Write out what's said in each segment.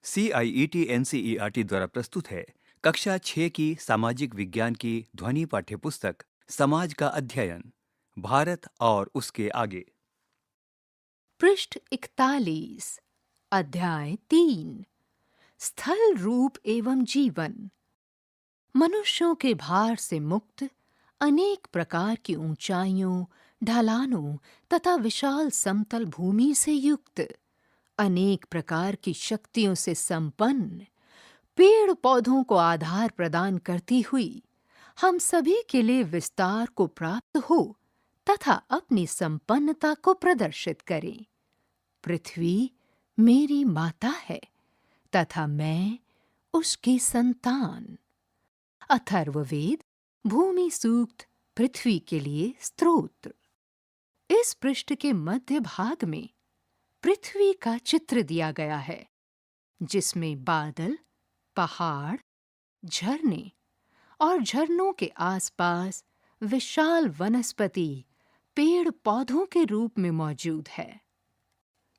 CIET NCERT द्वारा प्रस्तुत है कक्षा 6 की सामाजिक विज्ञान की ध्वनि पाठ्यपुस्तक समाज का अध्ययन भारत और उसके आगे। पृष्ठ 41 अध्याय 3 स्थल रूप एवं जीवन। मनुष्यों के भार से मुक्त, अनेक प्रकार की ऊंचाइयों, ढलानों तथा विशाल समतल भूमि से युक्त, अनेक प्रकार की शक्तियों से संपन्न, पेड़ पौधों को आधार प्रदान करती हुई, हम सभी के लिए विस्तार को प्राप्त हो तथा अपनी संपन्नता को प्रदर्शित करें। पृथ्वी मेरी माता है तथा मैं उसकी संतान। अथर्ववेद भूमि सूक्त पृथ्वी के लिए स्तोत्र। इस पृष्ठ के मध्य भाग में पृथ्वी का चित्र दिया गया है, जिसमें बादल, पहाड़, झरने और झरनों के आसपास विशाल वनस्पति, पेड़ पौधों के रूप में मौजूद है।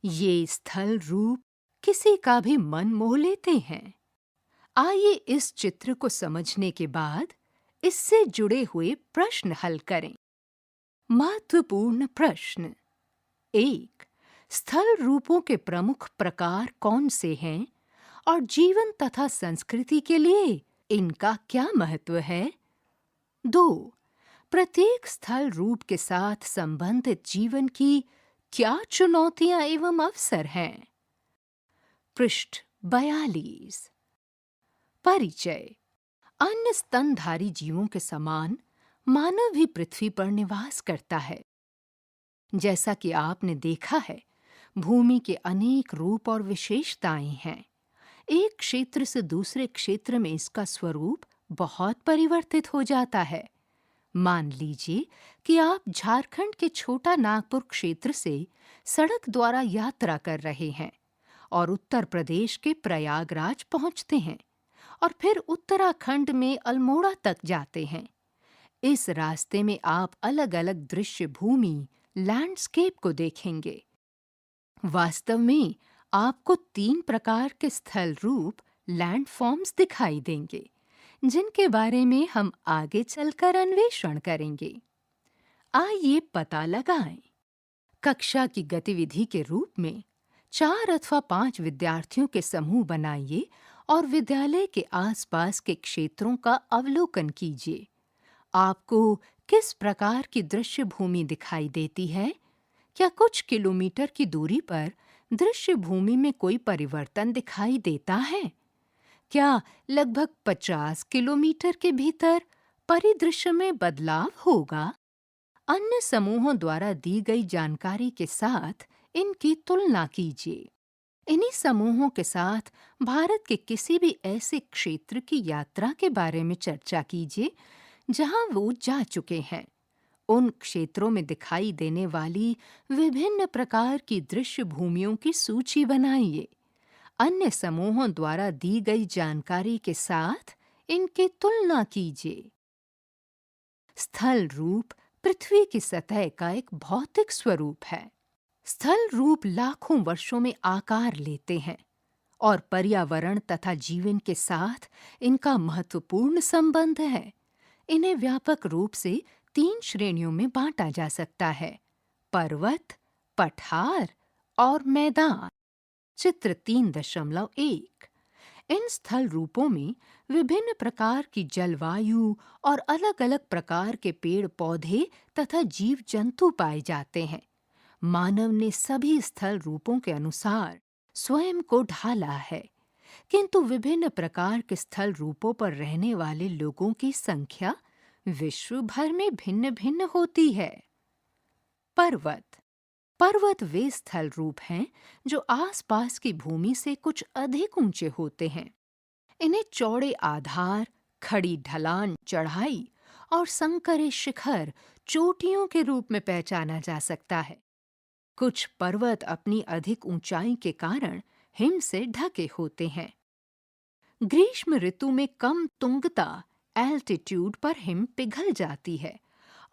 ये स्थल रूप किसी का भी मन मोह लेते हैं। आइए इस चित्र को समझने के बाद इससे जुड़े हुए प्रश्न हल करें। महत्वपूर्ण प्रश्न। 1. स्थल रूपों के प्रमुख प्रकार कौन से हैं और जीवन तथा संस्कृति के लिए इनका क्या महत्व है? 2. प्रत्येक स्थल रूप के साथ संबंधित जीवन की क्या चुनौतियां एवं अवसर हैं? पृष्ठ 42। परिचय। अन्य स्तनधारी जीवों के समान मानव भी पृथ्वी पर निवास करता है। जैसा कि आपने देखा है, भूमि के अनेक रूप और विशेषताएं हैं। एक क्षेत्र से दूसरे क्षेत्र में इसका स्वरूप बहुत परिवर्तित हो जाता है। मान लीजिए कि आप झारखंड के छोटा नागपुर क्षेत्र से सड़क द्वारा यात्रा कर रहे हैं और उत्तर प्रदेश के प्रयागराज पहुंचते हैं और फिर उत्तराखंड में अल्मोड़ा तक जाते हैं। इस रास्ते में आप अलग-अलग दृश्य भूमि, लैंडस्केप को देखेंगे। वास्तव में आपको 3 प्रकार के स्थल रूप, लैंडफॉर्म्स दिखाई देंगे, जिनके बारे में हम आगे चलकर अन्वेषण करेंगे। आइए पता लगाएं। कक्षा की गतिविधि के रूप में 4 अथवा 5 विद्यार्थियों के समूह बनाइए और विद्यालय के आसपास के क्षेत्रों का अवलोकन कीजिए। आपको किस प्रकार की दृश्य भूमि दिखाई देती है? क्या कुछ किलोमीटर की दूरी पर दृश्य भूमि में कोई परिवर्तन दिखाई देता है? क्या लगभग 50 किलोमीटर के भीतर परिदृश्य में बदलाव होगा? अन्य समूहों द्वारा दी गई जानकारी के साथ इनकी तुलना कीजिए। इन्हीं समूहों के साथ भारत के किसी भी ऐसे क्षेत्र की यात्रा के बारे में चर्चा कीजिए जहां वो जा चुके हैं। उन क्षेत्रों में दिखाई देने वाली विभिन्न प्रकार की दृश्य भूमियों की सूची बनाइए। अन्य समूहों द्वारा दी गई जानकारी के साथ इनकी तुलना कीजिए। स्थल रूप पृथ्वी की सतह का एक भौतिक स्वरूप है। स्थल रूप लाखों वर्षों में आकार लेते हैं और पर्यावरण तथा जीवन के साथ इनका महत्वपूर्ण संबंध है। इन्हें व्यापक रूप से 3 श्रेणियों में बांटा जा सकता है: पर्वत, पठार और मैदान। चित्र 3.1। इन स्थल रूपों में विभिन्न प्रकार की जलवायु और अलग-अलग प्रकार के पेड़ पौधे तथा जीव जंतु पाए जाते हैं। मानव ने सभी स्थल रूपों के अनुसार स्वयं को ढाला है, किंतु विभिन्न प्रकार के स्थल रूपों पर रहने वाले लोगों की संख्या विश्व भर में भिन्न-भिन्न होती है। पर्वत। पर्वत वे स्थल रूप हैं जो आसपास की भूमि से कुछ अधिक ऊंचे होते हैं। इन्हें चौड़े आधार, खड़ी ढलान, चढ़ाई और संकरे शिखर, चोटियों के रूप में पहचाना जा सकता है। कुछ पर्वत अपनी अधिक ऊंचाई के कारण हिम से ढके होते हैं। ग्रीष्म ऋतु में कम तुंगता एल्टीट्यूड पर हिम पिघल जाती है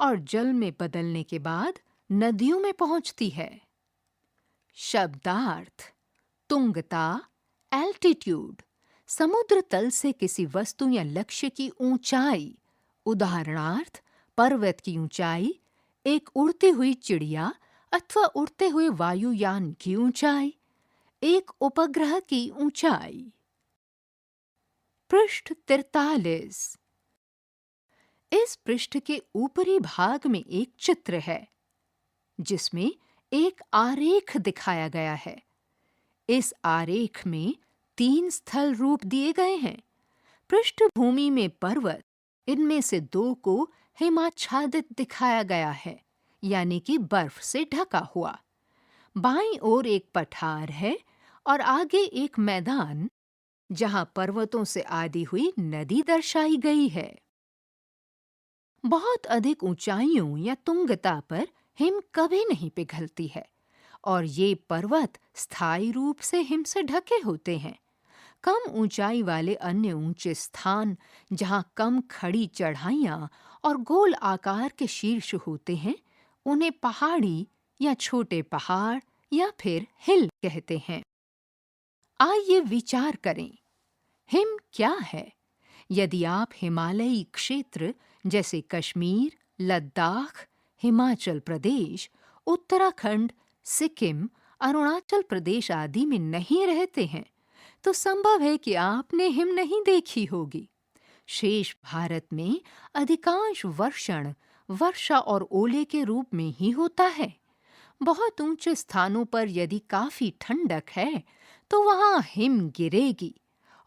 और जल में बदलने के बाद नदियों में पहुंचती है। शब्दार्थ: तुंगता, एल्टीट्यूड समुद्र तल से किसी वस्तु या लक्ष्य की ऊंचाई, उदाहरणार्थ पर्वत की ऊंचाई, एक उड़ती हुई चिड़िया अथवा उड़ते हुए वायुयान की ऊंचाई, एक उपग्रह की ऊंचाई। पृष्ठ 43। इस पृष्ठ के ऊपरी भाग में एक चित्र है जिसमें एक आरेख दिखाया गया है। इस आरेख में 3 स्थल रूप दिए गए हैं। पृष्ठभूमि में पर्वत, इनमें से 2 को हिमाच्छादित दिखाया गया है, यानी कि बर्फ से ढका हुआ। बाईं ओर एक पठार है और आगे एक मैदान जहां पर्वतों से आती हुई नदी दर्शाई गई है। बहुत अधिक ऊंचाइयों या तुंगता पर हिम कभी नहीं पिघलती है और ये पर्वत स्थायी रूप से हिम से ढके होते हैं। कम ऊंचाई वाले अन्य ऊंचे स्थान जहां कम खड़ी चढ़ाइयां और गोल आकार के शीर्ष होते हैं, उन्हें पहाड़ी या छोटे पहाड़ या फिर हिल कहते हैं। आइए विचार करें, हिम क्या है? यदि आप हिमालयी क्षेत्र जैसे कश्मीर, लद्दाख, हिमाचल प्रदेश, उत्तराखंड, सिक्किम, अरुणाचल प्रदेश आदि में नहीं रहते हैं, तो संभव है कि आपने हिम नहीं देखी होगी। शेष भारत में अधिकांश वर्षण वर्षा और ओले के रूप में ही होता है। बहुत ऊंचे स्थानों पर यदि काफी ठंडक है, तो वहां हिम गिरेगी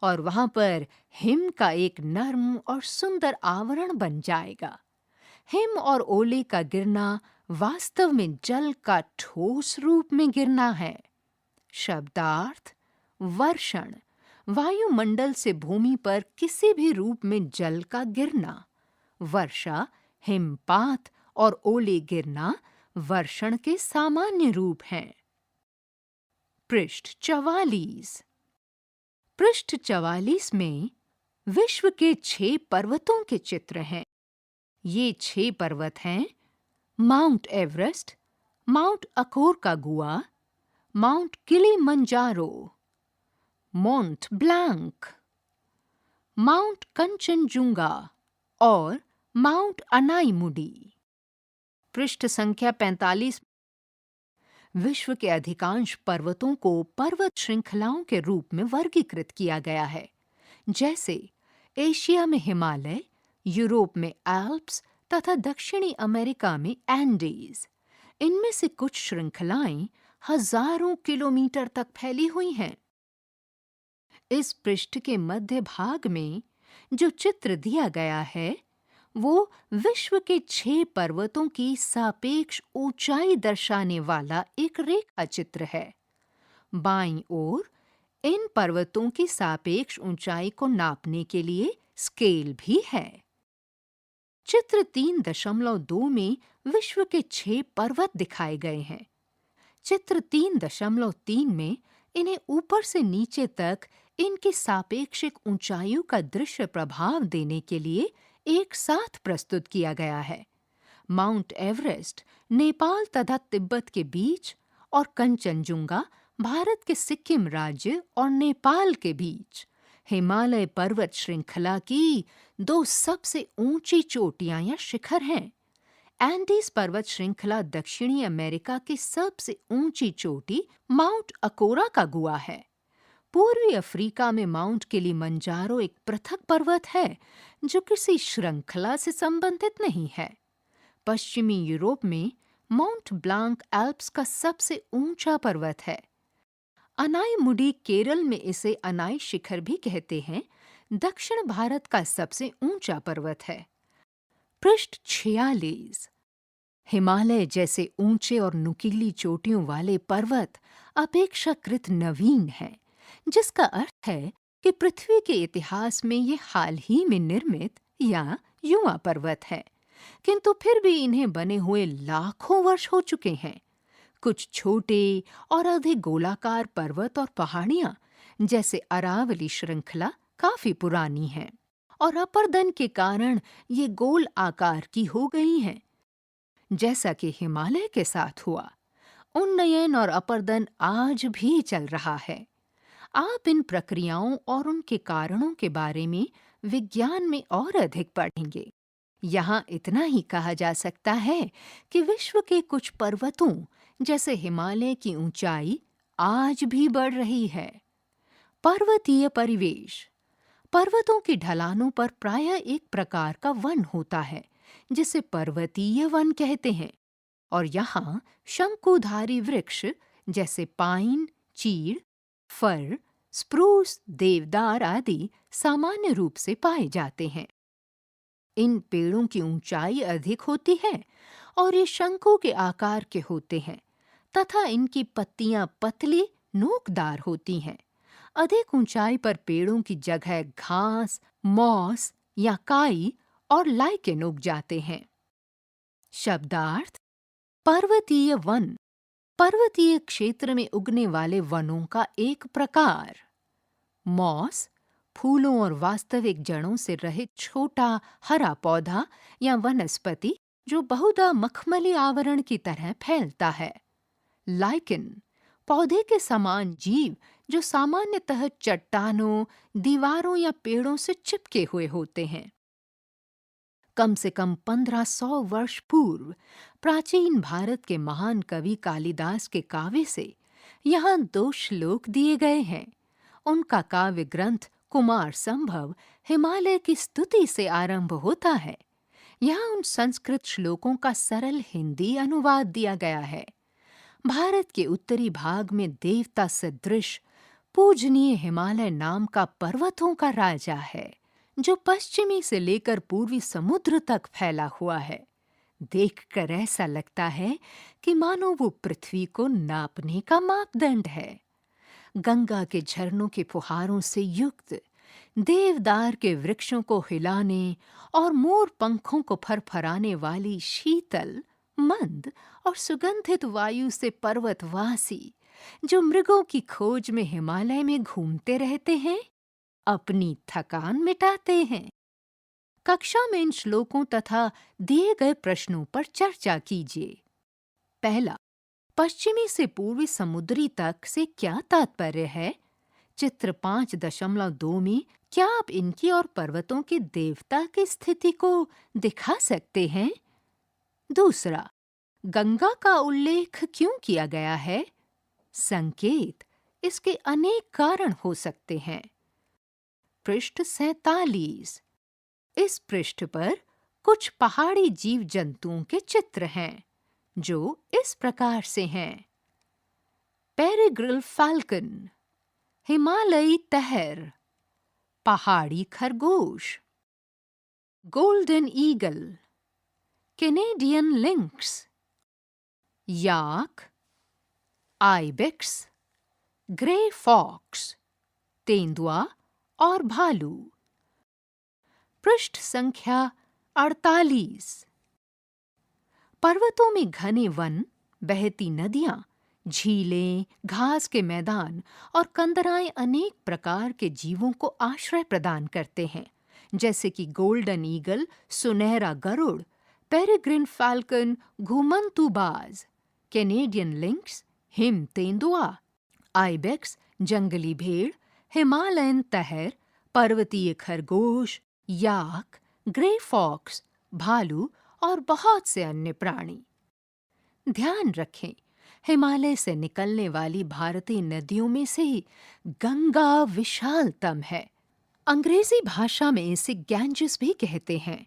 और वहां पर हिम का एक नर्म और सुंदर आवरण बन जाएगा। हिम और ओले का गिरना वास्तव में जल का ठोस रूप में गिरना है। शब्दार्थ: वर्षण, वायुमंडल से भूमि पर किसी भी रूप में जल का गिरना। वर्षा, हिमपात और ओले गिरना वर्षण के सामान्य रूप हैं। पृष्ठ 44। पृष्ठ 44 में विश्व के 6 पर्वतों के चित्र हैं। ये 6 पर्वत हैं: Mount Everest, Mount Aconcagua, Mount Kilimanjaro, Mont Blanc, Mount Kanchenjunga और माउंट अनाईमुडी। पृष्ठ संख्या 45। विश्व के अधिकांश पर्वतों को पर्वत श्रृंखलाओं के रूप में वर्गीकृत किया गया है, जैसे एशिया में हिमालय, यूरोप में एल्प्स तथा दक्षिणी अमेरिका में एंडीज। इनमें से कुछ श्रृंखलाएं हजारों किलोमीटर तक फैली हुई हैं। इस पृष्ठ के मध्य भाग में जो चित्र दिया गया है, वो विश्व के 6 पर्वतों की सापेक्ष ऊंचाई दर्शाने वाला एक रेखा चित्र है। बाईं ओर इन पर्वतों की सापेक्ष ऊंचाई को नापने के लिए स्केल भी है। चित्र 3.2 में विश्व के 6 पर्वत दिखाए गए हैं। चित्र 3.3 में इन्हें ऊपर से नीचे तक इनकी सापेक्षिक ऊंचाइयों का दृश्य प्रभाव देने के लिए एक साथ प्रस्तुत किया गया है। माउंट एवरेस्ट नेपाल तथा तिब्बत के बीच और कंचनजुंगा भारत के सिक्किम राज्य और नेपाल के बीच हिमालय पर्वत श्रृंखला की 2 सबसे ऊंची चोटियां या शिखर हैं। एंडीज पर्वत श्रृंखला दक्षिणी अमेरिका की सबसे ऊंची चोटी माउंट अकोराकागुआ है। पूर्वी अफ्रीका में माउंट किलिमंजारो एक पृथक पर्वत है जो किसी श्रृंखला से संबंधित नहीं है। पश्चिमी यूरोप में माउंट ब्लांक एल्प्स का सबसे ऊंचा पर्वत है। अनाईमुडी केरल में इसे अनाई शिखर भी कहते हैं, दक्षिण भारत का सबसे ऊंचा पर्वत है। पृष्ठ 46। हिमालय जैसे ऊंचे और नुकीली चोटियों वाले पर्वत अपेक्षाकृत नवीन हैं, जिसका अर्थ है कि पृथ्वी के इतिहास में ये हाल ही में निर्मित या युवा पर्वत है, किंतु फिर भी इन्हें बने हुए लाखों वर्ष हो चुके हैं। कुछ छोटे और अधिक गोलाकार पर्वत और पहाड़ियां जैसे अरावली श्रृंखला काफी पुरानी हैं और अपरदन के कारण ये गोल आकार की हो गई हैं, जैसा कि हिमालय के साथ हुआ। उन्नयन और अपरदन आज भी चल रहा है। आप इन प्रक्रियाओं और उनके कारणों के बारे में विज्ञान में और अधिक पढ़ेंगे। यहाँ इतना ही कहा जा सकता है कि विश्व के कुछ पर्वतों जैसे हिमालय की ऊंचाई आज भी बढ़ रही है। पर्वतीय परिवेश। पर्वतों की ढलानों पर प्रायः एक प्रकार का वन होता है जिसे पर्वतीय वन कहते हैं, और यहाँ शंकुधारी वृक्ष जैसे पाइन, चीड़, फर, स्प्रूस, देवदार आदि सामान्य रूप से पाए जाते हैं। इन पेड़ों की ऊंचाई अधिक होती है और ये शंकु के आकार के होते हैं तथा इनकी पत्तियां पतली नोकदार होती हैं। अधिक ऊंचाई पर पेड़ों की जगह घास, मॉस या काई और लाइकेन उग जाते हैं। शब्दार्थ: पर्वतीय वन, पर्वतीय क्षेत्र में उगने वाले वनों का एक प्रकार। मॉस, फूलों और वास्तविक जड़ों से रहित छोटा हरा पौधा या वनस्पति जो बहुधा मखमली आवरण की तरह फैलता है। लाइकेन, पौधे के समान जीव जो सामान्यतः चट्टानों, दीवारों या पेड़ों से चिपके हुए होते हैं। कम से कम 1500 वर्ष पूर्व प्राचीन भारत के महान कवि कालिदास के काव्य से यहाँ 2 श्लोक दिए गए हैं। उनका काव्य ग्रंथ कुमार संभव हिमालय की स्तुति से आरंभ होता है। यहाँ उन संस्कृत श्लोकों का सरल हिंदी अनुवाद दिया गया है। भारत के उत्तरी भाग में देवता सदृश पूजनीय हिमालय नाम का पर्वतों का राजा है, जो पश्चिमी से लेकर पूर्वी समुद्र तक फैला हुआ है। देखकर ऐसा लगता है कि मानो वो पृथ्वी को नापने का मापदंड है। गंगा के झरनों के फुहारों से युक्त, देवदार के वृक्षों को हिलाने और मोर पंखों को फरफराने वाली शीतल, मंद और सुगंधित वायु से पर्वतवासी जो मृगों की खोज में हिमालय में घूमते रहते हैं, अपनी थकान मिटाते हैं। कक्षा में इन श्लोकों तथा दिए गए प्रश्नों पर चर्चा कीजिए। पहला, पश्चिमी से पूर्वी समुद्री तक से क्या तात्पर्य है? चित्र 5.2 में क्या आप इनकी और पर्वतों के देवता की स्थिति को दिखा सकते हैं? दूसरा, गंगा का उल्लेख क्यों किया गया है? संकेत: इसके अनेक कारण हो सकते हैं। पृष्ठ 47। इस पृष्ठ पर कुछ पहाड़ी जीव जंतुओं के चित्र हैं, जो इस प्रकार से हैं। पेरिग्रिल फाल्कन, हिमालयी तहर, पहाड़ी खरगोश, गोल्डन ईगल, कैनेडियन लिंक्स, याक, आइबेक्स, ग्रे फॉक्स, तेंदुआ और भालू। पृष्ठ संख्या 48। पर्वतों में घने वन, बहती नदियां, झीलें, घास के मैदान और कंदराएं अनेक प्रकार के जीवों को आश्रय प्रदान करते हैं, जैसे कि गोल्डन ईगल, सुनहरा गरुड़, पेरिग्रिन फाल्कन, घुमंतू बाज, कैनेडियन लिंक्स, हिम तेंदुआ, आइबेक्स, जंगली भेड़, हिमालयन तहर, पर्वतीय खरगोश, याक, ग्रे फॉक्स, भालू और बहुत से अन्य प्राणी। ध्यान रखें, हिमालय से निकलने वाली भारतीय नदियों में से गंगा विशालतम है। अंग्रेजी भाषा में इसे गैंजेस भी कहते हैं।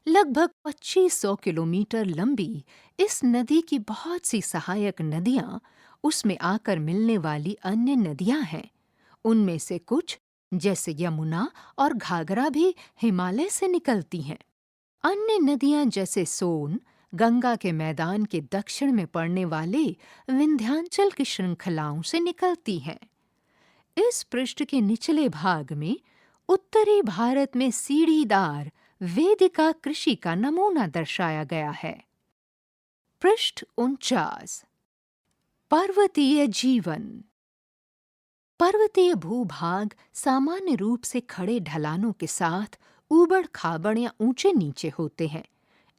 लगभग 2500 किलोमीटर लंबी इस नदी की बहुत सी सहायक नदियां उसमें आकर मिलने वाली अन्य नदियां हैं। उनमें से कुछ, जैसे यमुना और घाघरा, भी हिमालय से निकलती हैं। अन्य नदियां जैसे सोन, गंगा के मैदान के दक्षिण में पड़ने वाले विंध्याचल की श्रृंखलाओं से निकलती हैं। इस पृष्ठ के निचले भाग में उत्तरी भारत में सीढ़ीदार वेदिका कृषि का नमूना दर्शाया गया है। पृष्ठ 49। पर्वतीय जीवन। पर्वतीय भूभाग सामान्य रूप से खड़े ढलानों के साथ ऊबड़ खाबड़ या ऊंचे नीचे होते हैं,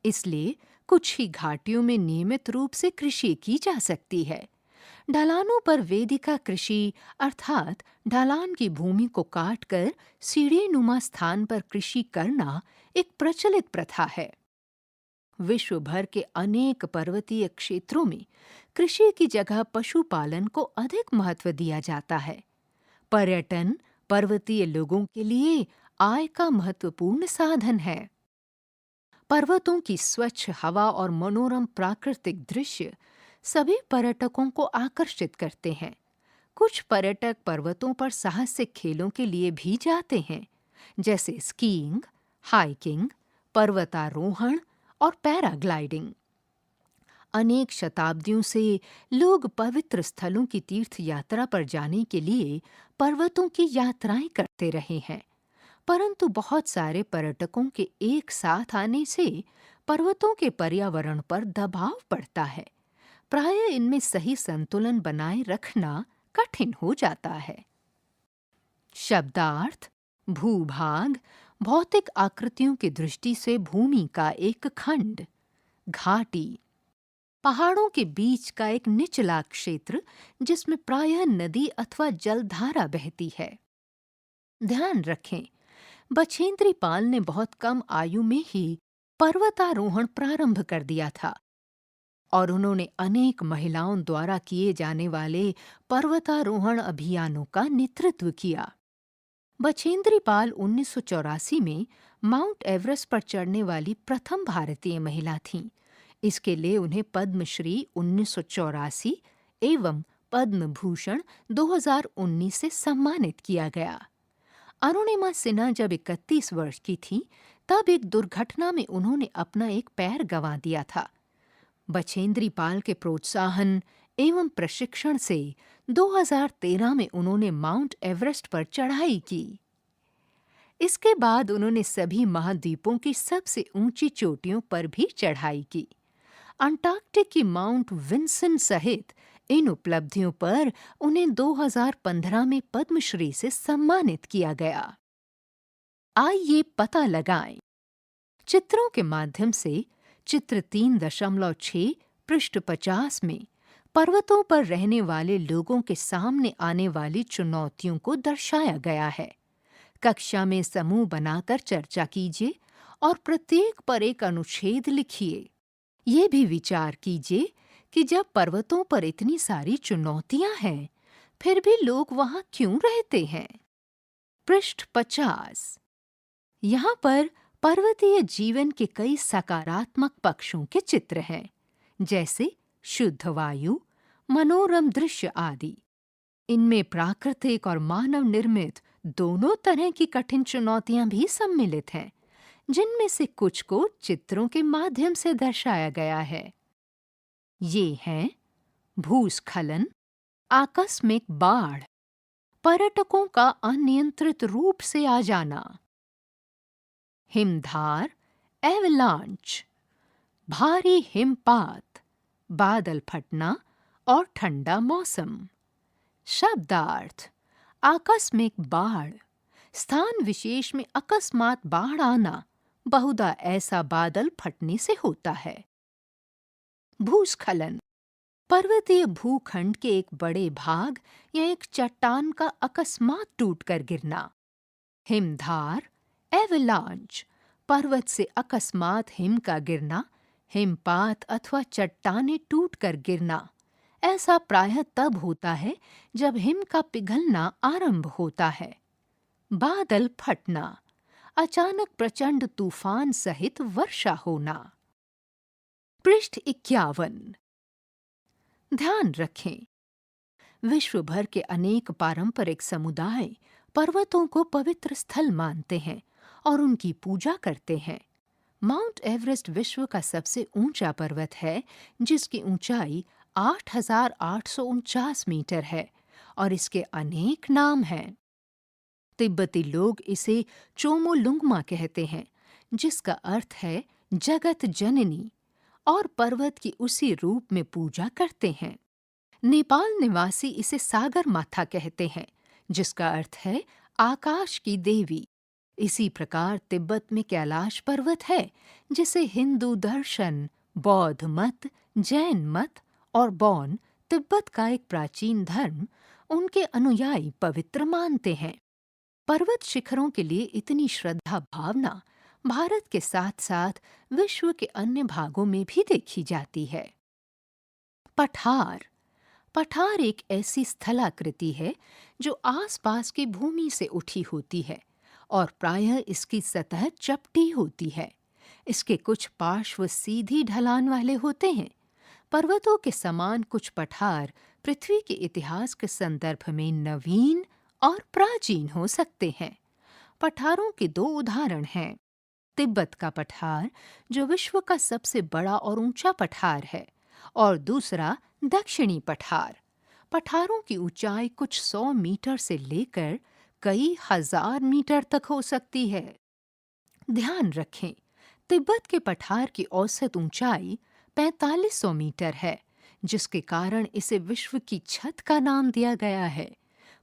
इसलिए कुछ ही घाटियों में नियमित रूप से कृषि की जा सकती है। ढलानों पर वेदिका कृषि अर्थात ढलान की भूमि को काटकर सीढ़ी नुमा स्थान पर कृषि करना एक प्रचलित प्रथा है। विश्व भर के अनेक पर्वतीय क्षेत्रों में कृषि की जगह पशुपालन को अधिक महत्व दिया जाता है। पर्यटन पर्वतीय लोगों के लिए आय का महत्वपूर्ण साधन है। पर्वतों की स्वच्छ हवा और मनोरम प्राकृतिक दृश्य सभी पर्यटकों को आकर्षित करते हैं। कुछ पर्यटक पर्वतों पर साहसिक खेलों के लिए भी जाते हैं, जैसे स्कीइंग, हाइकिंग, पर्वतारोहण और पैराग्लाइडिंग। अनेक शताब्दियों से लोग पवित्र स्थलों की तीर्थ यात्रा पर जाने के लिए पर्वतों की यात्राएं करते रहे हैं, परंतु बहुत सारे पर्यटकों के एक साथ आने से पर्वतों के पर्यावरण पर दबाव पड़ता है। प्रायः इनमें सही संतुलन बनाए रखना कठिन हो जाता है। शब्दार्थ भूभाग भौतिक आकृतियों की दृष्टि से भूमि का एक खंड, घाटी, पहाड़ों के बीच का एक निचला क्षेत्र जिसमें प्रायः नदी अथवा जलधारा बहती है। ध्यान रखें, बछेंद्री पाल ने बहुत कम आयु में ही पर्वतारोहण प्रारंभ कर दिया था और उन्होंने अनेक महिलाओं द्वारा किए जाने वाले पर्वतारोहण अभियानों का नेतृत्व किया। बछेंद्री पाल 1984 में माउंट एवरेस्ट पर चढ़ने वाली प्रथम भारतीय महिला थीं। इसके लिए उन्हें पद्मश्री 1984 एवं पद्म भूषण 2019 से सम्मानित किया गया। अरुणिमा सिन्हा जब 31 वर्ष की थीं, तब एक दुर्घटना में उन्होंने अपना एक पैर गंवा दिया था। बछेंद्री पाल के प्रोत्साहन एवं प्रशिक्षण से 2013 में उन्होंने माउंट एवरेस्ट पर चढ़ाई की। इसके बाद उन्होंने सभी महाद्वीपों की सबसे ऊंची चोटियों पर भी चढ़ाई की। अंटार्कटिक की माउंट विंसन सहित इन उपलब्धियों पर उन्हें 2015 में पद्मश्री से सम्मानित किया गया। आइए पता लगाएं। चित्रों के माध्यम से चित्र 3.6 पृष्ठ 50 में पर्वतों पर रहने वाले लोगों के सामने आने वाली चुनौतियों को दर्शाया गया है। कक्षा में समूह बनाकर चर्चा कीजिए और प्रत्येक पर एक अनुच्छेद लिखिए। ये भी विचार कीजिए कि जब पर्वतों पर इतनी सारी चुनौतियां हैं, फिर भी लोग वहां क्यों रहते हैं? पृष्ठ 50। यहाँ पर पर्वतीय जीवन के कई सकारात्मक पक्षों के चित्र हैं, जैसे शुद्ध वायु, मनोरम दृश्य आदि। इनमें प्राकृतिक और मानव निर्मित दोनों तरह की कठिन चुनौतियां भी सम्मिलित हैं, जिनमें से कुछ को चित्रों के माध्यम से दर्शाया गया है। ये हैं भूस्खलन, आकस्मिक बाढ़, पर्यटकों का अनियंत्रित रूप से आ जाना, हिमधार, एवलांच, भारी हिमपात, बादल फटना और ठंडा मौसम। शब्दार्थ आकस्मिक बाढ़, स्थान विशेष में अकस्मात बाढ़ आना बहुधा ऐसा बादल फटने से होता है। भूस्खलन पर्वतीय भूखंड के एक बड़े भाग या एक चट्टान का अकस्मात टूटकर गिरना। हिमधार एवलांच पर्वत से अकस्मात हिम का गिरना, हिमपात अथवा चट्टानें टूटकर गिरना। ऐसा प्रायः तब होता है जब हिम का पिघलना आरंभ होता है। बादल फटना अचानक प्रचंड तूफान सहित वर्षा होना। पृष्ठ 51। ध्यान रखें, विश्व भर के अनेक पारंपरिक समुदाय पर्वतों को पवित्र स्थल मानते हैं और उनकी पूजा करते हैं। माउंट एवरेस्ट विश्व का सबसे ऊंचा पर्वत है, जिसकी ऊंचाई 8,849 मीटर है और इसके अनेक नाम हैं। तिब्बती लोग इसे चोमोलुंगमा कहते हैं, जिसका अर्थ है जगत जननी, और पर्वत की उसी रूप में पूजा करते हैं। नेपाल निवासी इसे सागर माथा कहते हैं, जिसका अर्थ है आकाश की देवी। इसी प्रकार तिब्बत में कैलाश पर्वत है, जिसे हिंदू दर्शन, बौद्ध मत, जैन मत और बौन तिब्बत का एक प्राचीन धर्म उनके अनुयायी पवित्र मानते हैं। पर्वत शिखरों के लिए इतनी श्रद्धा भावना भारत के साथ साथ विश्व के अन्य भागों में भी देखी जाती है। पठार पठार एक ऐसी स्थलाकृति है जो आसपास की भूमि से उठी होती है और प्रायः इसकी सतह चपटी होती है। इसके कुछ पार्श्व सीधी ढलान वाले होते हैं। पर्वतों के समान कुछ पठार पृथ्वी के इतिहास के संदर्भ में नवीन और प्राचीन हो सकते हैं। पठारों के दो उदाहरण हैं। तिब्बत का पठार, जो विश्व का सबसे बड़ा और ऊंचा पठार है, और दूसरा दक्षिणी पठार। पठारों की ऊंचाई कुछ 100 मीटर से लेकर कई हजार मीटर तक हो सकती है। ध्यान रखें, तिब्बत के पठार की औसत ऊंचाई 4500 मीटर है, जिसके कारण इसे विश्व की छत का नाम दिया गया है।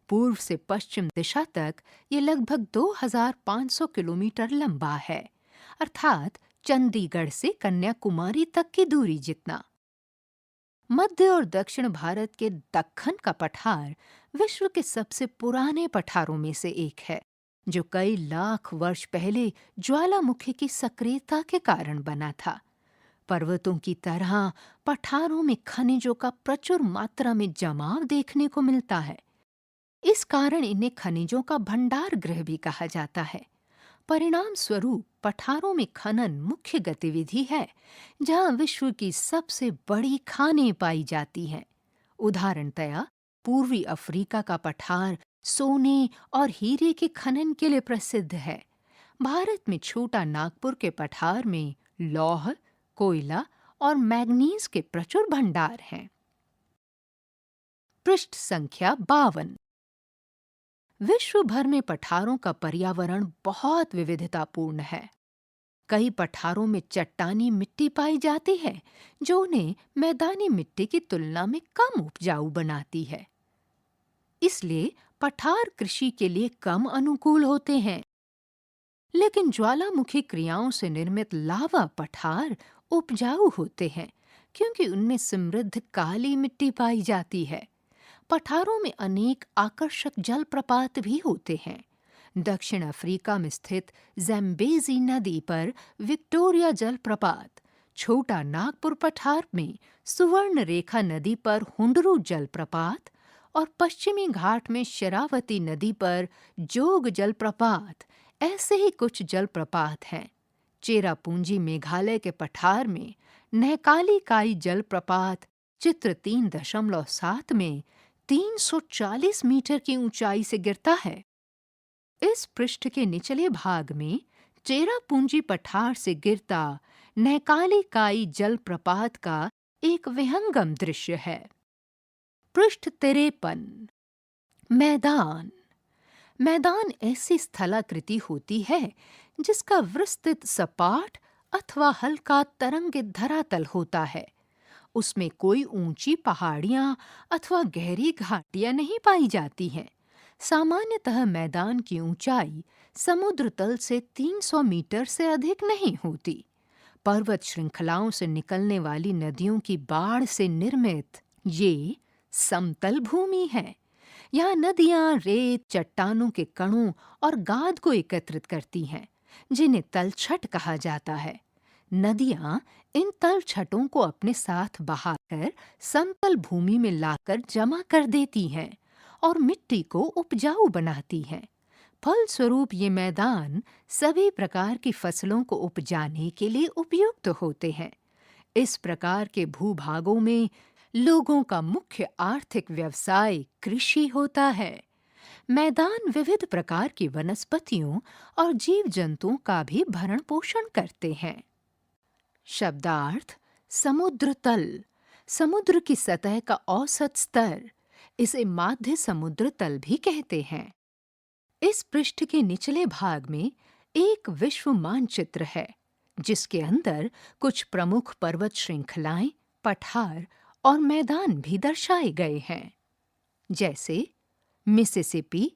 पूर्व से पश्चिम दिशा तक ये लगभग 2500 किलोमीटर लंबा है, अर्थात चंडीगढ़ से कन्याकुमारी तक की दूरी जितना। मध्य और दक्षिण भारत के दक्खन का पठार विश्व के सबसे पुराने पठारों में से एक है, जो कई लाख वर्ष पहले ज्वालामुखी की सक्रियता के कारण बना था। पर्वतों की तरह पठारों में खनिजों का प्रचुर मात्रा में जमाव देखने को मिलता है। इस कारण इन्हें खनिजों का भंडार गृह भी कहा जाता है। परिणाम स्वरूप पठारों में खनन मुख्य गतिविधि है, जहां विश्व की सबसे बड़ी खानें पाई जाती हैं। उदाहरणतया पूर्वी अफ्रीका का पठार सोने और हीरे के खनन के लिए प्रसिद्ध है। भारत में छोटा नागपुर के पठार में लौह, कोयला और मैग्नीज के प्रचुर भंडार हैं। पृष्ठ संख्या 52। विश्व भर में पठारों का पर्यावरण बहुत विविधतापूर्ण है। कई पठारों में चट्टानी मिट्टी पाई जाती है, जो उन्हें मैदानी मिट्टी की तुलना में कम उपजाऊ बनाती है। इसलिए पठार कृषि के लिए कम अनुकूल होते हैं। लेकिन ज्वालामुखी क्रियाओं से निर्मित लावा पठार उपजाऊ होते हैं, क्योंकि उनमें समृद्ध काली मिट्टी पाई जाती है। पठारों में अनेक आकर्षक जलप्रपात भी होते हैं। दक्षिण अफ्रीका में स्थित ज़ैम्बेज़ी नदी पर विक्टोरिया जलप्रपात, छोटा नागपुर पठार में सुवर्ण रेखा नदी पर हुंडरू जलप्रपात और पश्चिमी घाट में शरावती नदी पर जोग जलप्रपात ऐसे ही कुछ जलप्रपात हैं। चेरापूंजी मेघालय के पठार में नहकाली काई जलप्रपात चित्र 3.7 में 340 मीटर की ऊंचाई से गिरता है। इस पृष्ठ के निचले भाग में चेरापूंजी पठार से गिरता नहकाली काई जलप्रपात का एक विहंगम दृश्य है। पृष्ठ 53। मैदान मैदान ऐसी स्थलाकृति होती है जिसका विस्तृत सपाट अथवा हल्का तरंगित धरातल होता है। उसमें कोई ऊंची पहाड़ियां अथवा गहरी घाटियां नहीं पाई जाती हैं। सामान्यतः मैदान की ऊंचाई समुद्र तल से 300 मीटर से अधिक नहीं होती। पर्वत श्रृंखलाओं से निकलने वाली नदियों की बाढ़ से निर्मित ये समतल भूमि है। यहाँ नदियां रेत, चट्टानों के कणों और गाद को एकत्रित करती हैं, जिन्हें तलछट कहा जाता है। नदियां इन तलछटों को अपने साथ बहाकर समतल भूमि में लाकर जमा कर देती हैं और मिट्टी को उपजाऊ बनाती हैं। फलस्वरूप ये मैदान सभी प्रकार की फसलों को उपजाने के लिए उपयुक्त होते हैं। इस प्रकार के भूभागों में लोगों का मुख्य आर्थिक व्यवसाय कृषि होता है। मैदान विविध प्रकार की वनस्पतियों और जीव जंतुओं का भी भरण पोषण करते हैं। शब्दार्थ: समुद्र तल, समुद्र की सतह का औसत स्तर। इसे माध्य समुद्र तल भी कहते हैं। इस पृष्ठ के निचले भाग में एक विश्व मानचित्र है, जिसके अंदर कुछ प्रमुख पर्वत श्रृंखलाएं, पठार और मैदान भी दर्शाए गए हैं, जैसे Mississippi,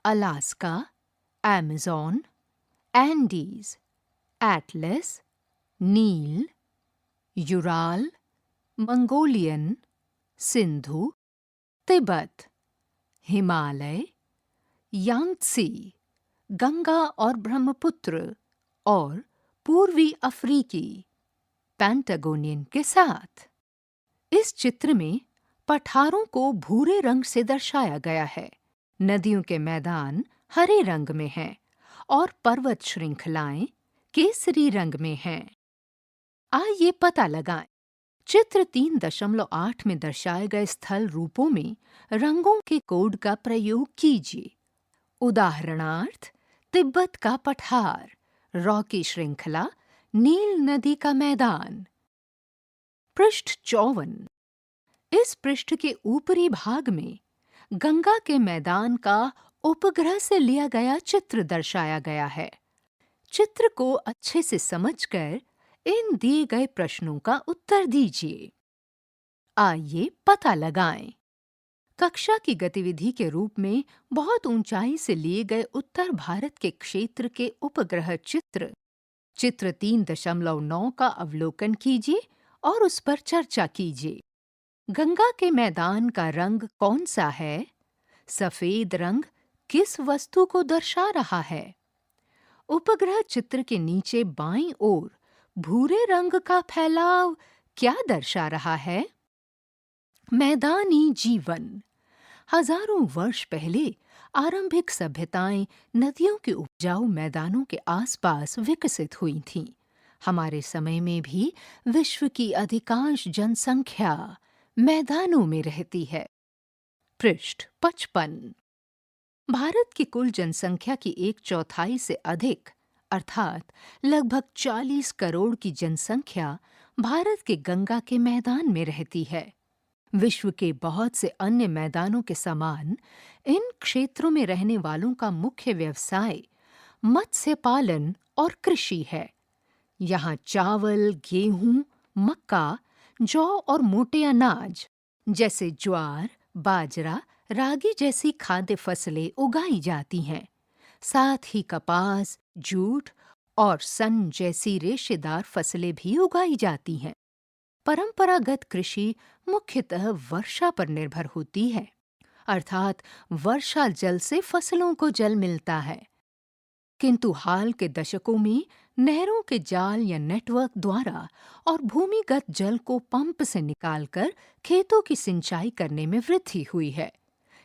Alaska, Amazon, Andes, Atlas, नील, Ural, Mongolian, Sindhu, Tibet, Himalaya, Yangtze, Ganga और ब्रह्मपुत्र और पूर्वी अफ्रीकी पैंटागोनियन के साथ। इस चित्र में पठारों को भूरे रंग से दर्शाया गया है, नदियों के मैदान हरे रंग में हैं और पर्वत श्रृंखलाएं केसरी रंग में हैं। आइए पता लगाएं। चित्र 3.8 में दर्शाए गए स्थल रूपों में रंगों के कोड का प्रयोग कीजिए। उदाहरणार्थ, तिब्बत का पठार, रॉकी श्रृंखला, नील नदी का मैदान। पृष्ठ 54। इस पृष्ठ के ऊपरी भाग में गंगा के मैदान का उपग्रह से लिया गया चित्र दर्शाया गया है। चित्र को अच्छे से समझकर इन दिए गए प्रश्नों का उत्तर दीजिए। आइए पता लगाएं। कक्षा की गतिविधि के रूप में बहुत ऊंचाई से लिए गए उत्तर भारत के क्षेत्र के उपग्रह चित्र 3.9 का अवलोकन कीजिए और उस पर चर्चा कीजिए। गंगा के मैदान का रंग कौन सा है? सफेद रंग किस वस्तु को दर्शा रहा है? उपग्रह चित्र के नीचे बाईं ओर भूरे रंग का फैलाव क्या दर्शा रहा है? मैदानी जीवन। हजारों वर्ष पहले आरंभिक सभ्यताएं नदियों के उपजाऊ मैदानों के आसपास विकसित हुई थीं। हमारे समय में भी विश्व की अधिकांश जनसंख्या मैदानों में रहती है। पृष्ठ 55। भारत की कुल जनसंख्या की 1/4 से अधिक अर्थात लगभग 40 करोड़ की जनसंख्या भारत के गंगा के मैदान में रहती है। विश्व के बहुत से अन्य मैदानों के समान इन क्षेत्रों में रहने वालों का मुख्य व्यवसाय मत्स्य पालन और कृषि है। यहाँ चावल, गेहूं, मक्का, जौ और मोटे अनाज जैसे ज्वार, बाजरा, रागी जैसी खाद्य फसलें उगाई जाती हैं। साथ ही कपास, जूट और सन जैसी रेशेदार फसलें भी उगाई जाती हैं। परंपरागत कृषि मुख्यतः वर्षा पर निर्भर होती है, अर्थात वर्षा जल से फसलों को जल मिलता है। किंतु हाल के दशकों में नहरों के जाल या नेटवर्क द्वारा और भूमिगत जल को पंप से निकालकर खेतों की सिंचाई करने में वृद्धि हुई है।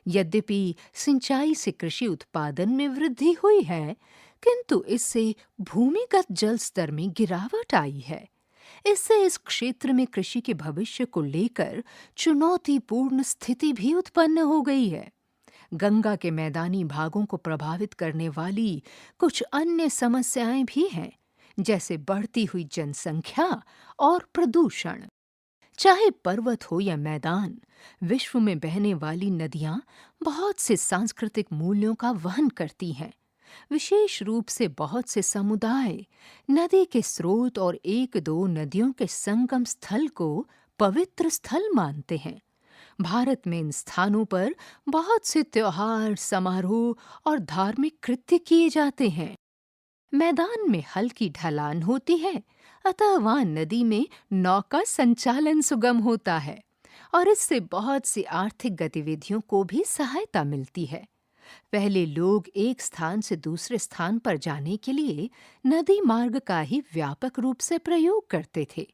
यद्यपि सिंचाई से कृषि उत्पादन में वृद्धि हुई है, किंतु इससे भूमिगत जल स्तर में गिरावट आई है। इससे इस क्षेत्र में कृषि के भविष्य को लेकर चुनौतीपूर्ण स्थिति भी उत्पन्न हो गई है। गंगा के मैदानी भागों को प्रभावित करने वाली कुछ अन्य समस्याएं भी हैं, जैसे बढ़ती हुई जनसंख्या और प्रदूषण। चाहे पर्वत हो या मैदान, विश्व में बहने वाली नदियां बहुत से सांस्कृतिक मूल्यों का वहन करती हैं। विशेष रूप से बहुत से समुदाय नदी के स्रोत और 1-2 नदियों के संगम स्थल को पवित्र स्थल मानते हैं। भारत में इन स्थानों पर बहुत से त्योहार, समारोह और धार्मिक कृत्य किए जाते हैं। मैदान में हल्की ढलान होती है, अतः वहां नदी में नौका संचालन सुगम होता है और इससे बहुत सी आर्थिक गतिविधियों को भी सहायता मिलती है। पहले लोग एक स्थान से दूसरे स्थान पर जाने के लिए नदी मार्ग का ही व्यापक रूप से प्रयोग करते थे।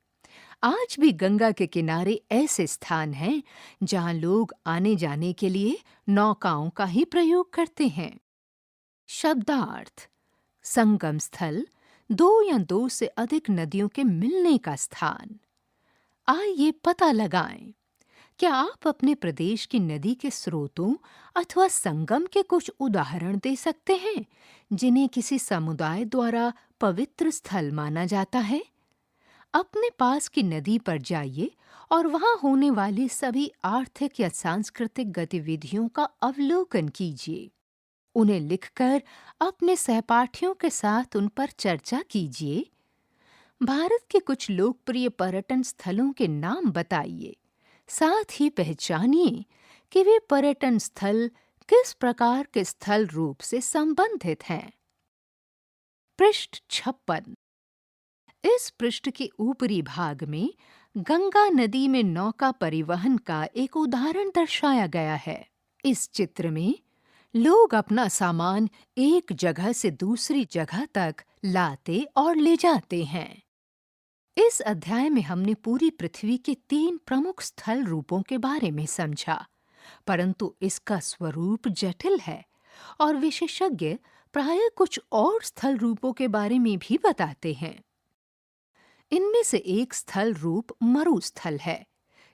आज भी गंगा के किनारे ऐसे स्थान हैं जहां लोग आने जाने के लिए नौकाओं का ही प्रयोग करते हैं। शब्दार्थ: संगम स्थल, 2 या 2 से अधिक नदियों के मिलने का स्थान। आइए पता लगाएं। क्या आप अपने प्रदेश की नदी के स्रोतों अथवा संगम के कुछ उदाहरण दे सकते हैं जिन्हें किसी समुदाय द्वारा पवित्र स्थल माना जाता है? अपने पास की नदी पर जाइए और वहां होने वाली सभी आर्थिक या सांस्कृतिक गतिविधियों का अवलोकन कीजिए। उन्हें लिखकर अपने सहपाठियों के साथ उन पर चर्चा कीजिए। भारत के कुछ लोकप्रिय पर्यटन स्थलों के नाम बताइए। साथ ही पहचानिए कि वे पर्यटन स्थल किस प्रकार के स्थल रूप से संबंधित हैं। पृष्ठ 56। इस पृष्ठ के ऊपरी भाग में गंगा नदी में नौका परिवहन का एक उदाहरण दर्शाया गया है। इस चित्र में लोग अपना सामान एक जगह से दूसरी जगह तक लाते और ले जाते हैं। इस अध्याय में हमने पूरी पृथ्वी के 3 प्रमुख स्थल रूपों के बारे में समझा, परंतु इसका स्वरूप जटिल है और विशेषज्ञ प्रायः कुछ और स्थल रूपों के बारे में भी बताते हैं। इनमें से एक स्थल रूप मरुस्थल है।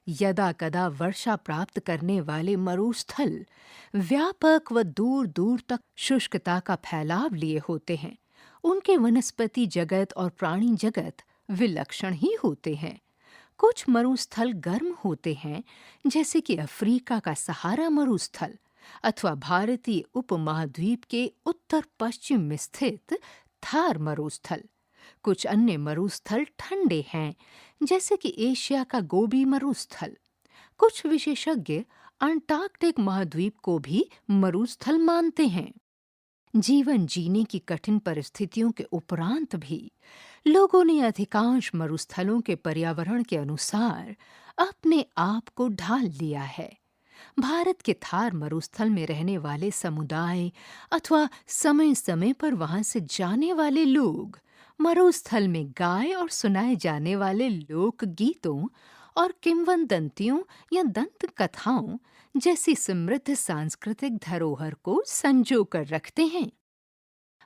यदा-कदा वर्षा प्राप्त करने वाले मरुस्थल व्यापक व दूर-दूर तक शुष्कता का फैलाव लिए होते हैं। उनके वनस्पति जगत और प्राणी जगत विलक्षण ही होते हैं। कुछ मरुस्थल गर्म होते हैं, जैसे कि अफ्रीका का सहारा मरुस्थल अथवा भारतीय उपमहाद्वीप के उत्तर पश्चिम में स्थित थार मरुस्थल। कुछ अन्य मरुस्थल ठंडे हैं, जैसे कि एशिया का गोबी मरुस्थल। कुछ विशेषज्ञ अंटार्कटिक महाद्वीप को भी मरुस्थल मानते हैं। जीवन जीने की कठिन परिस्थितियों के उपरांत भी लोगों ने अधिकांश मरुस्थलों के पर्यावरण के अनुसार अपने आप को ढाल लिया है। भारत के थार मरुस्थल में रहने वाले समुदाय अथवा समय-समय पर वहां से जाने वाले लोग मरुस्थल में गाए और सुनाए जाने वाले लोक गीतों और किंवदंतियों या दंत कथाओं जैसी समृद्ध सांस्कृतिक धरोहर को संजो कर रखते हैं।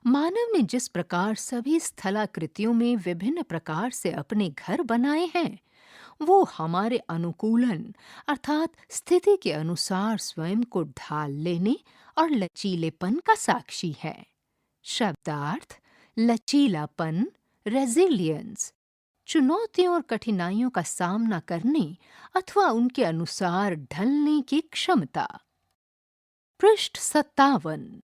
मानव ने जिस प्रकार सभी स्थलाकृतियों में विभिन्न प्रकार से अपने घर बनाए हैं, वो हमारे अनुकूलन अर्थात स्थिति के अनुसार स्वयं को ढाल लेने और लचीलेपन का साक्षी है। शब्दार्थ लचीलापन, रेजिलियंस, चुनौतियों और कठिनाइयों का सामना करने अथवा उनके अनुसार ढलने की क्षमता। पृष्ठ 57।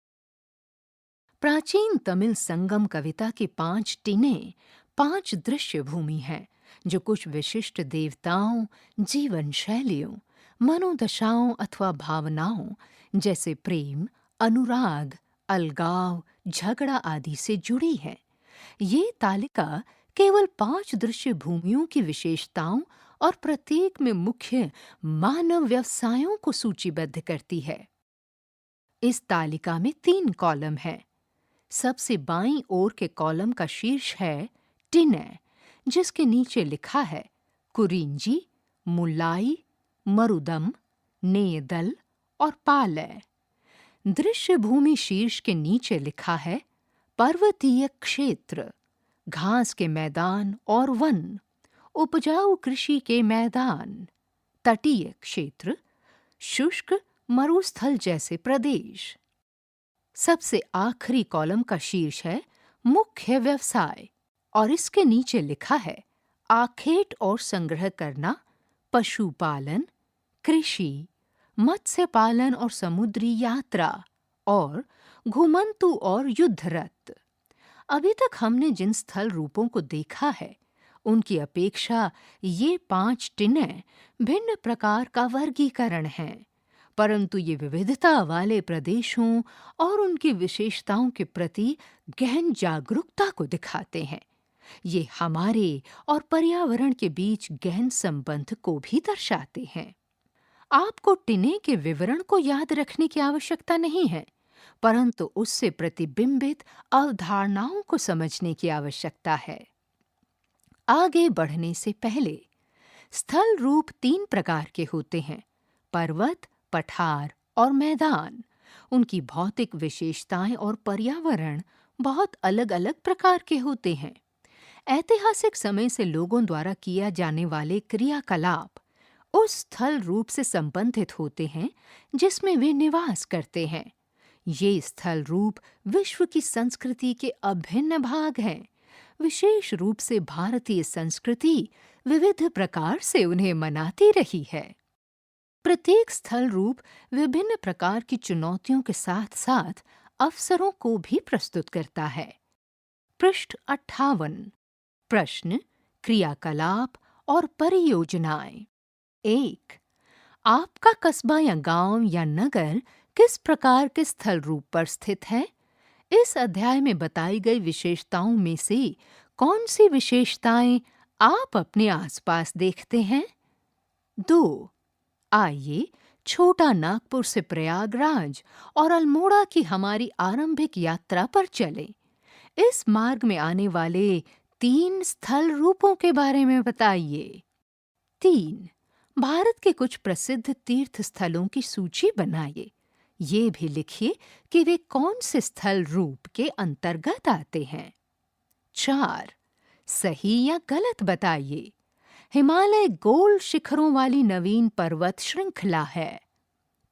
प्राचीन तमिल संगम कविता की 5 टीनें 5 दृश्य भूमि हैं, जो कुछ विशिष्ट देवताओं, जीवन शैलियों, मनोदशाओं अथवा भावनाओं जैसे प्रेम, अनुराग, अलगाव, झगड़ा आदि से जुड़ी है। ये तालिका केवल 5 दृश्य भूमियों की विशेषताओं और प्रत्येक में मुख्य मानव व्यवसायों को सूचीबद्ध करती है। इस तालिका में 3 कॉलम हैं। सबसे बाईं ओर के कॉलम का शीर्ष है टिनै, जिसके नीचे लिखा है कुरिंजी, मुलाई, मरुदम, नेयदल और पालय। दृश्य भूमि शीर्ष के नीचे लिखा है पर्वतीय क्षेत्र, घास के मैदान और वन, उपजाऊ कृषि के मैदान, तटीय क्षेत्र, शुष्क मरुस्थल जैसे प्रदेश। सबसे आखिरी कॉलम का शीर्ष है मुख्य व्यवसाय और इसके नीचे लिखा है आखेट और संग्रह करना, पशुपालन, कृषि, मत्स्य पालन और समुद्री यात्रा और घुमंतु और युद्धरत। अभी तक हमने जिन स्थल रूपों को देखा है, उनकी अपेक्षा ये 5 टिनै भिन्न प्रकार का वर्गीकरण है, परंतु ये विविधता वाले प्रदेशों और उनकी विशेषताओं के प्रति गहन जागरूकता को दिखाते हैं। ये हमारे और पर्यावरण के बीच गहन संबंध को भी दर्शाते हैं। आपको टिने के विवरण को याद रखने की आवश्यकता नहीं है, परंतु उससे प्रतिबिंबित अवधारणाओं को समझने की आवश्यकता है। आगे बढ़ने से पहले स्थल रूप 3 प्रकार के होते हैं: पर्वत, पठार और मैदान। उनकी भौतिक विशेषताएं और पर्यावरण बहुत अलग-अलग प्रकार के होते हैं। ऐतिहासिक समय से लोगों द्वारा किया जाने वाले क्रियाकलाप उस स्थल रूप से संबंधित होते हैं जिसमें वे निवास करते हैं। ये स्थल रूप विश्व की संस्कृति के अभिन्न भाग हैं। विशेष रूप से भारतीय संस्कृति विविध प्रकार से उन्हें मनाती रही है। प्रत्येक स्थल रूप विभिन्न प्रकार की चुनौतियों के साथ-साथ अवसरों को भी प्रस्तुत करता है। पृष्ठ 58। प्रश्न, क्रियाकलाप और परियोजनाएं। 1. आपका कस्बा या गांव या नगर किस प्रकार के स्थल रूप पर स्थित है? इस अध्याय में बताई गई विशेषताओं में से कौन सी विशेषताएं आप अपने आसपास देखते हैं? 2. आइए छोटा नागपुर से प्रयागराज और अल्मोड़ा की हमारी आरंभिक यात्रा पर चलें। इस मार्ग में आने वाले 3 स्थल रूपों के बारे में बताइए। 3. भारत के कुछ प्रसिद्ध तीर्थ स्थलों की सूची बनाइए। ये भी लिखिए कि वे कौन से स्थल रूप के अंतर्गत आते हैं। 4. सही या गलत बताइए। हिमालय गोल शिखरों वाली नवीन पर्वत श्रृंखला है।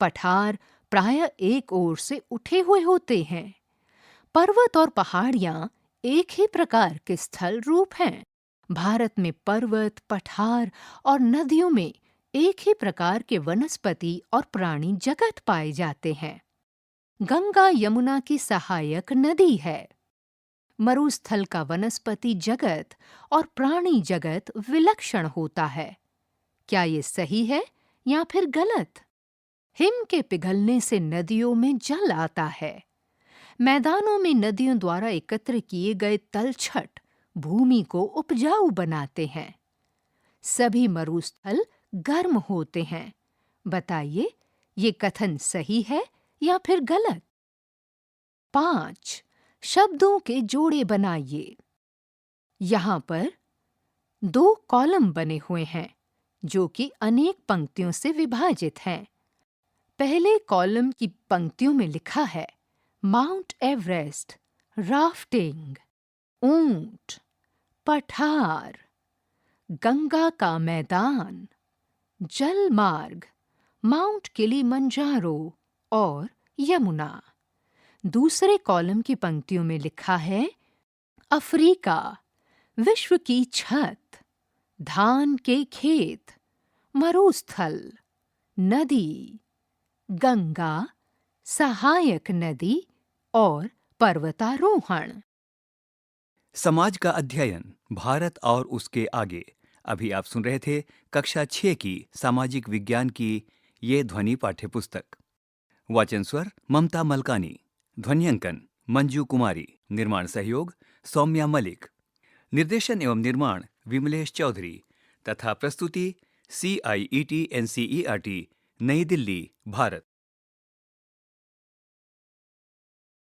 पठार प्रायः एक ओर से उठे हुए होते हैं। पर्वत और पहाड़ियां एक ही प्रकार के स्थल रूप हैं। भारत में पर्वत, पठार और नदियों में एक ही प्रकार के वनस्पति और प्राणी जगत पाए जाते हैं। गंगा यमुना की सहायक नदी है। मरुस्थल का वनस्पति जगत और प्राणी जगत विलक्षण होता है। क्या ये सही है या फिर गलत? हिम के पिघलने से नदियों में जल आता है। मैदानों में नदियों द्वारा एकत्र किए गए तलछट भूमि को उपजाऊ बनाते हैं। सभी मरुस्थल गर्म होते हैं। बताइए, ये कथन सही है या फिर गलत? 5. शब्दों के जोड़े बनाइए। यहाँ पर 2 कॉलम बने हुए हैं जो कि अनेक पंक्तियों से विभाजित हैं। पहले कॉलम की पंक्तियों में लिखा है माउंट एवरेस्ट, राफ्टिंग, ऊंट, पठार, गंगा का मैदान, जल मार्ग, माउंट किलिमंजारो और यमुना। दूसरे कॉलम की पंक्तियों में लिखा है अफ्रीका, विश्व की छत, धान के खेत, मरुस्थल, नदी, गंगा, सहायक नदी और पर्वतारोहण। समाज का अध्ययन, भारत और उसके आगे। अभी आप सुन रहे थे कक्षा 6 की सामाजिक विज्ञान की ये ध्वनि पाठ्यपुस्तक। वाचन स्वर ममता मलकानी, ध्वन्यांकन मंजू कुमारी, निर्माण सहयोग सौम्या मलिक, निर्देशन एवं निर्माण विमलेश चौधरी तथा प्रस्तुति CIET NCERT नई दिल्ली, भारत।